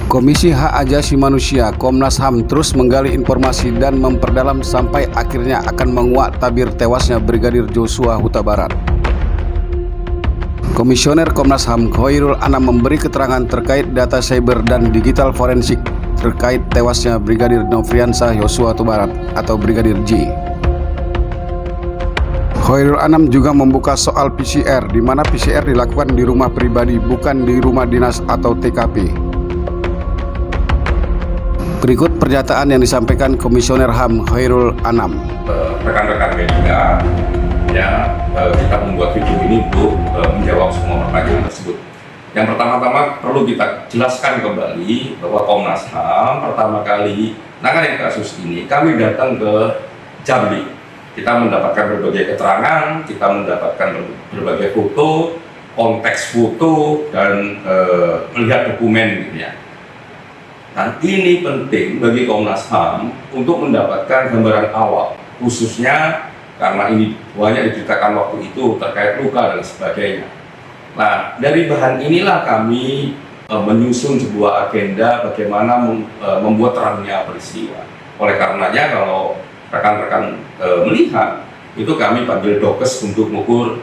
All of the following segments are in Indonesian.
Komisi Hak Asasi Manusia Komnas HAM terus menggali informasi dan memperdalam sampai akhirnya akan menguak tabir tewasnya Brigadir Joshua Huta Barat. Komisioner Komnas HAM Khairul Anam memberi keterangan terkait data cyber dan digital forensik terkait tewasnya Brigadir Nofriansah Yosua Huta Barat atau Brigadir J. Khairul Anam juga membuka soal PCR, di mana PCR dilakukan di rumah pribadi, bukan di rumah dinas atau TKP. Berikut pernyataan yang disampaikan Komisioner HAM Khairul Anam. Rekan-rekan media, kita membuat video ini untuk menjawab semua pertanyaan tersebut. Yang pertama-tama perlu kita jelaskan kembali bahwa Komnas HAM pertama kali menangani kasus ini, kami datang ke Jambi. Kita mendapatkan berbagai keterangan, kita mendapatkan berbagai foto, konteks foto, dan melihat dokumen gitu ya. Dan ini penting bagi Komnas HAM untuk mendapatkan gambaran awal, khususnya karena ini banyak diceritakan waktu itu terkait luka dan sebagainya. Nah, dari bahan inilah kami menyusun sebuah agenda bagaimana membuat terangnya peristiwa. Oleh karenanya kalau rekan-rekan melihat, itu kami panggil dokes untuk mengukur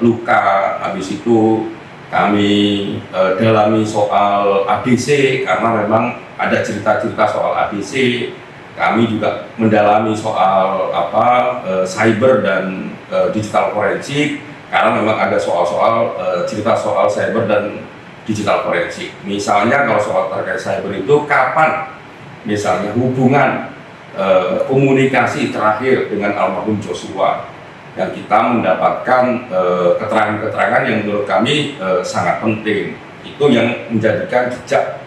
luka, habis itu kami dalami soal ABC karena memang ada cerita-cerita soal ABC. Kami juga mendalami soal cyber dan digital forensik karena memang ada soal-soal cerita soal cyber dan digital forensik. Misalnya kalau soal terkait cyber itu kapan misalnya hubungan komunikasi terakhir dengan almarhum Joshua, dan kita mendapatkan keterangan-keterangan yang menurut kami sangat penting. Itu yang menjadikan jejak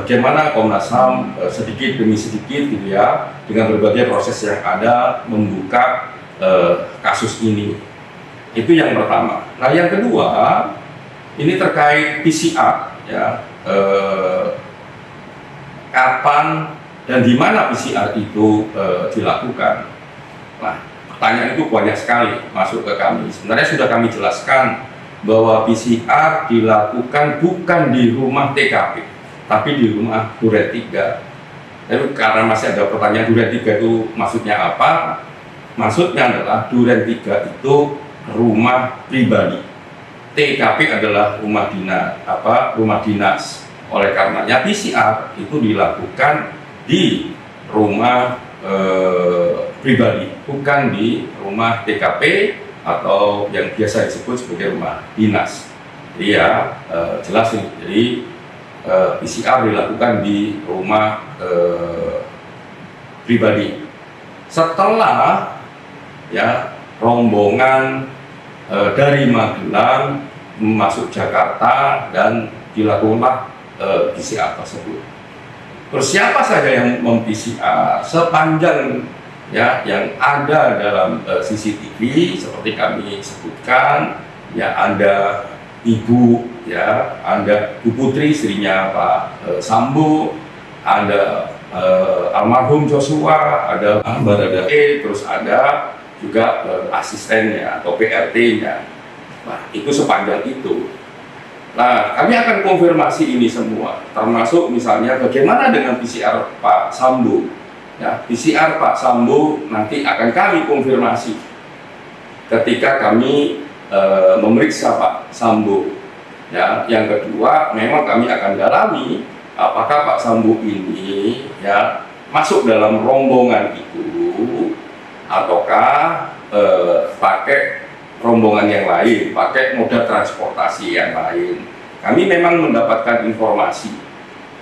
bagaimana Komnas HAM sedikit demi sedikit gitu ya, dengan berbagai proses yang ada membuka kasus ini. Itu yang pertama. Nah, yang kedua ini terkait PCR ya, kapan dan di mana PCR itu dilakukan. Nah, pertanyaan itu banyak sekali masuk ke kami. Sebenarnya sudah kami jelaskan bahwa PCR dilakukan bukan di rumah TKP, tapi di rumah Duren 3. Tapi karena masih ada pertanyaan Duren 3 itu maksudnya apa? Maksudnya adalah Duren 3 itu rumah pribadi. TKP adalah rumah dinas. Oleh karenanya PCR itu dilakukan di rumah pribadi, bukan di rumah TKP atau yang biasa disebut sebagai rumah dinas. Jadi ya jelas ini. Jadi PCR dilakukan di rumah pribadi. Setelah ya rombongan dari Magelang masuk Jakarta dan dilakukanlah PCR tersebut. Terus siapa saja yang mem-PCR? Sepanjang ya yang ada dalam CCTV seperti kami sebutkan, ya ada ibu, ya ada Bu Putri, istrinya Pak Sambo, ada almarhum Joshua, ada Baradae, terus ada juga asistennya atau PRT-nya. Nah, itu sepanjang itu. Nah, kami akan konfirmasi ini semua, termasuk misalnya bagaimana dengan PCR Pak Sambo. Ya, PCR Pak Sambo nanti akan kami konfirmasi ketika kami memeriksa Pak Sambo. Ya, yang kedua, memang kami akan dalami apakah Pak Sambo ini ya masuk dalam rombongan itu ataukah pakai rombongan yang lain, pakai moda transportasi yang lain. Kami memang mendapatkan informasi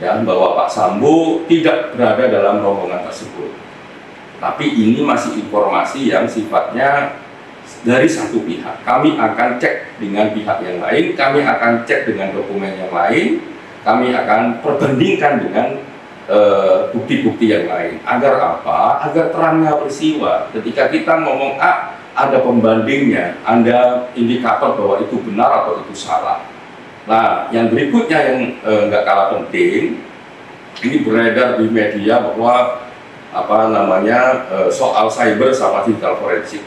ya bahwa Pak Sambo tidak berada dalam rombongan tersebut. Tapi ini masih informasi yang sifatnya dari satu pihak. Kami akan cek dengan pihak yang lain, kami akan cek dengan dokumen yang lain, kami akan perbandingkan dengan bukti-bukti yang lain. Agar apa? Agar terangnya peristiwa. Ketika kita ngomong A, ada pembandingnya, ada indikator bahwa itu benar atau itu salah. Nah, yang berikutnya yang nggak kalah penting, ini beredar di media bahwa soal cyber sama digital forensik.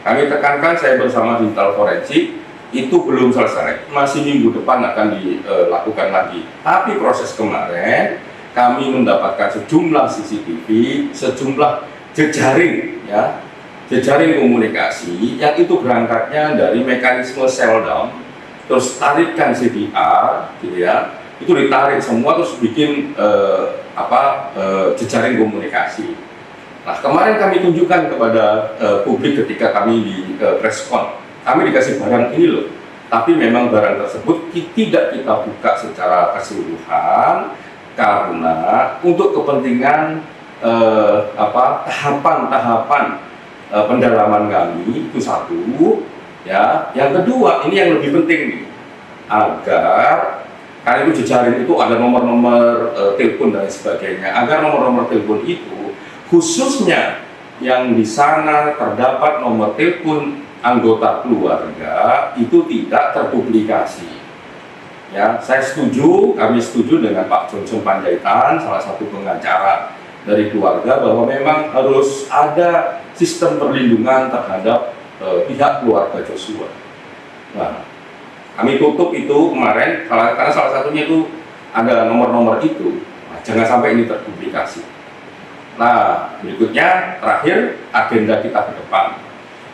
Kami tekankan cyber sama digital forensik itu belum selesai, masih minggu depan akan dilakukan lagi. Tapi proses kemarin kami mendapatkan sejumlah CCTV, sejumlah jejaring, ya, jejaring komunikasi yang itu berangkatnya dari mekanisme sell down, terus tarikan CDR, gitu ya, itu ditarik semua terus bikin jejaring komunikasi. Nah, kemarin kami tunjukkan kepada publik ketika kami di preskon. Kami dikasih barang ini loh, tapi memang barang tersebut tidak kita buka secara keseluruhan karena untuk kepentingan tahapan-tahapan pendalaman kami itu satu, ya. Yang kedua, ini yang lebih penting nih, agar karena itu jejaring itu ada nomor-nomor telepon dan sebagainya, agar nomor-nomor telepon itu khususnya yang di sana terdapat nomor telepon anggota keluarga itu tidak terpublikasi. Ya, saya setuju, kami setuju dengan Pak Johnson Panjaitan, salah satu pengacara dari keluarga, bahwa memang harus ada sistem perlindungan terhadap pihak keluarga Joshua. Nah, kami tutup itu kemarin karena salah satunya itu ada nomor-nomor itu. Nah, jangan sampai ini terpublikasi. Nah, berikutnya terakhir agenda kita ke depan.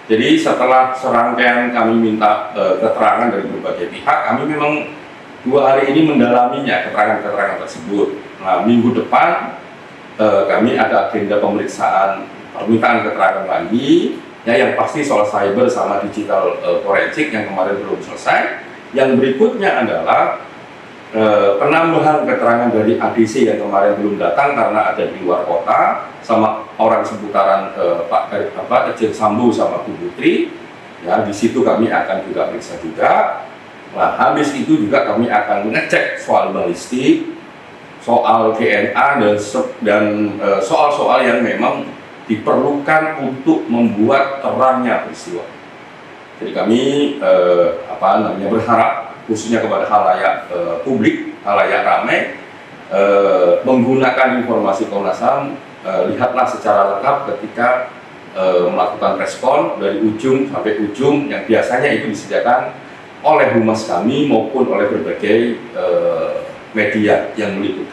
Jadi setelah serangkaian kami minta keterangan dari berbagai pihak, kami memang 2 hari ini mendalaminya keterangan-keterangan tersebut. Nah, minggu depan kami ada agenda pemeriksaan permintaan keterangan lagi, ya, yang pasti soal cyber sama digital forensik yang kemarin belum selesai. Yang berikutnya adalah penambahan keterangan dari ADC yang kemarin belum datang karena ada di luar kota, sama orang seputaran Pak Irjen Sambo sama Bu Putri. Ya, di situ kami akan juga periksa juga. Nah, habis itu juga kami akan mengecek soal balistik, soal DNA dan soal-soal yang memang diperlukan untuk membuat terangnya peristiwa. Jadi kami berharap khususnya kepada halayak publik, halayak ramai, menggunakan informasi Komnas HAM, lihatlah secara lengkap ketika melakukan respon dari ujung sampai ujung yang biasanya itu disediakan oleh humas kami maupun oleh berbagai media yang meliputi.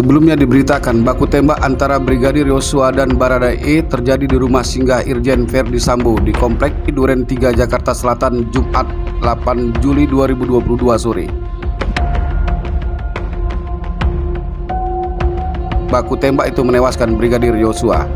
Sebelumnya diberitakan baku tembak antara Brigadir Yosua dan Baradae terjadi di rumah singgah Irjen Verdi Sambo di Komplek Duren 3 Jakarta Selatan Jumat 8 Juli 2022 sore. Baku tembak itu menewaskan Brigadir Yosua.